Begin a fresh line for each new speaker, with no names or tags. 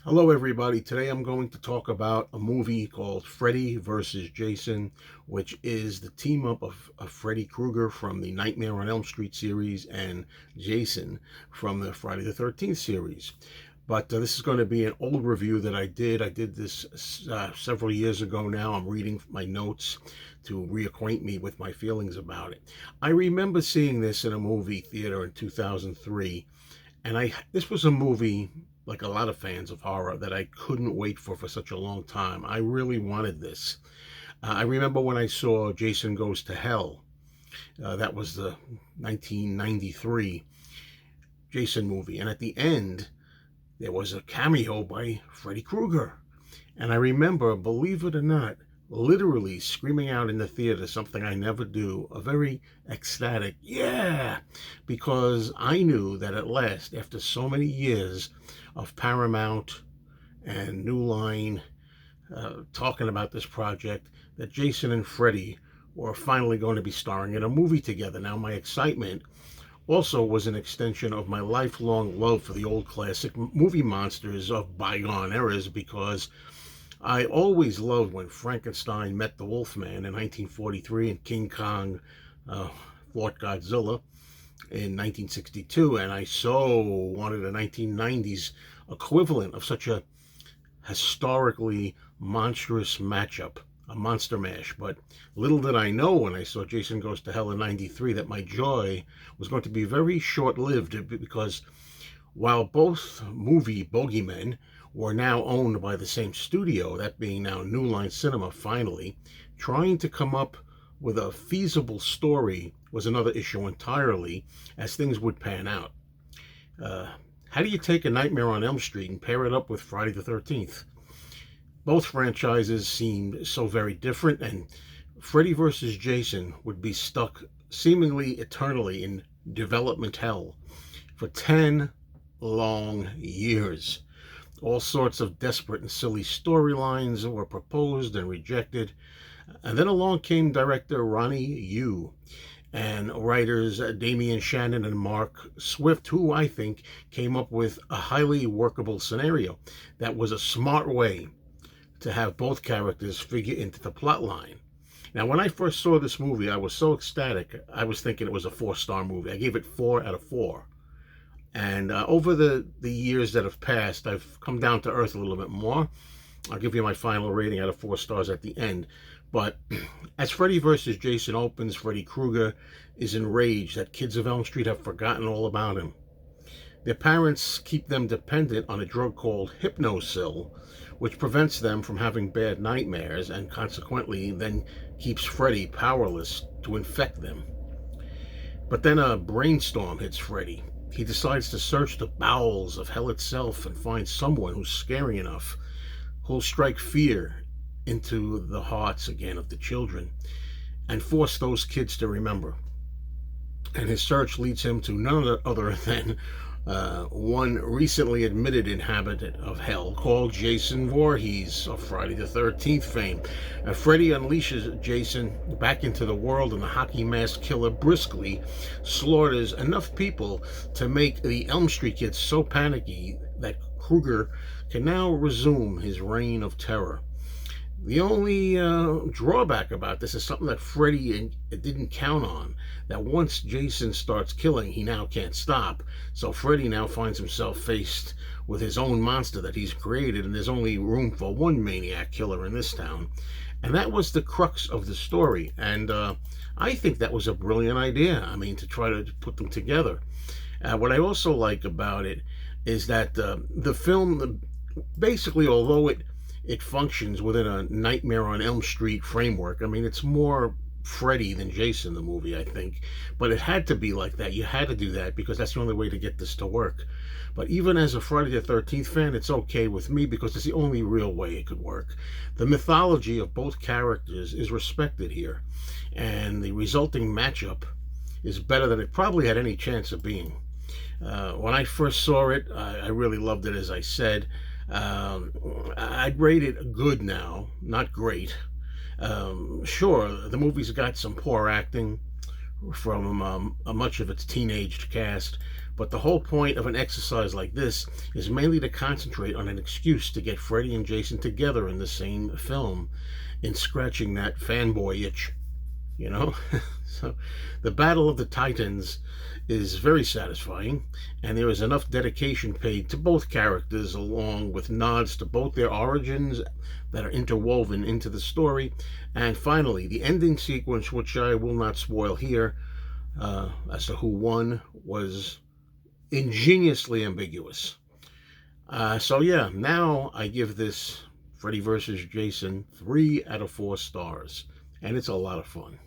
Hello, everybody. Today I'm going to talk about a movie called Freddy versus Jason, which is the team up of Freddy Krueger from the Nightmare on Elm Street series and Jason from the Friday the 13th series. But this is going to be an old review that I did. I did this several years ago now. I'm reading my notes to reacquaint me with my feelings about it. I remember seeing this in a movie theater in 2003, and this was a movie, like a lot of fans of horror, that I couldn't wait for such a long time. I really wanted this. I remember when I saw Jason Goes to Hell. That was the 1993 Jason movie, and at the end there was a cameo by Freddy Krueger. And I remember, believe it or not, literally screaming out in the theater something I never do, a very ecstatic, yeah, because I knew that at last, after so many years of Paramount and New Line talking about this project, that Jason and Freddy were finally going to be starring in a movie together. Now, my excitement also was an extension of my lifelong love for the old classic movie monsters of bygone eras, because I always loved when Frankenstein met the Wolfman in 1943 and King Kong fought Godzilla in 1962, and I so wanted a 1990s equivalent of such a historically monstrous matchup, a monster mash. But little did I know when I saw Jason Goes to Hell in 93 that my joy was going to be very short-lived, because while both movie bogeymen were now owned by the same studio, that being now New Line Cinema finally, trying to come up with a feasible story was another issue entirely, as things would pan out. Uh, how do you take a Nightmare on Elm Street and pair it up with Friday the 13th? Both franchises seemed so very different, and Freddy versus Jason would be stuck seemingly eternally in development hell for 10 long years. All sorts of desperate and silly storylines were proposed and rejected. And then along came director Ronnie Yu and writers Damian Shannon and Mark Swift, who I think came up with a highly workable scenario that was a smart way to have both characters figure into the plot line. Now, when I first saw this movie, I was so ecstatic, I was thinking it was a 4-star movie. I gave it 4 out of 4. And over the years that have passed, I've come down to earth a little bit more. I'll give you my final rating out of 4 stars at the end. But as Freddy vs. Jason opens, Freddy Krueger is enraged that kids of Elm Street have forgotten all about him. Their parents keep them dependent on a drug called Hypnosil, which prevents them from having bad nightmares and consequently then keeps Freddy powerless to infect them. But then a brainstorm hits Freddy. He decides to search the bowels of hell itself and find someone who's scary enough, who'll strike fear into the hearts again of the children and force those kids to remember. And his search leads him to none other than one recently admitted inhabitant of hell called Jason Voorhees of Friday the 13th fame. Freddy unleashes Jason back into the world, and the hockey mask killer briskly slaughters enough people to make the Elm Street kids so panicky that Krueger can now resume his reign of terror. The only drawback about this is something that Freddy didn't count on, that once Jason starts killing, he now can't stop. So Freddy now finds himself faced with his own monster that he's created, and there's only room for one maniac killer in this town. And that was the crux of the story. And I think that was a brilliant idea, I mean, to try to put them together. What I also like about it is that the film, basically, although it functions within a Nightmare on Elm Street framework. I mean, it's more Freddy than Jason, the movie, I think. But it had to be like that. You had to do that because that's the only way to get this to work. But even as a Friday the 13th fan, it's okay with me because it's the only real way it could work. The mythology of both characters is respected here, and the resulting matchup is better than it probably had any chance of being. When I first saw it, I really loved it, as I said. I'd rate it good now, not great. Sure, the movie's got some poor acting from much of its teenaged cast, But the whole point of an exercise like this is mainly to concentrate on an excuse to get Freddy and Jason together in the same film, in scratching that fanboy itch, you know? So the Battle of the Titans is very satisfying, and there is enough dedication paid to both characters, along with nods to both their origins that are interwoven into the story. And finally, the ending sequence, which I will not spoil here, as to who won, was ingeniously ambiguous. So yeah, now I give this Freddy vs. Jason 3 out of 4 stars, and it's a lot of fun.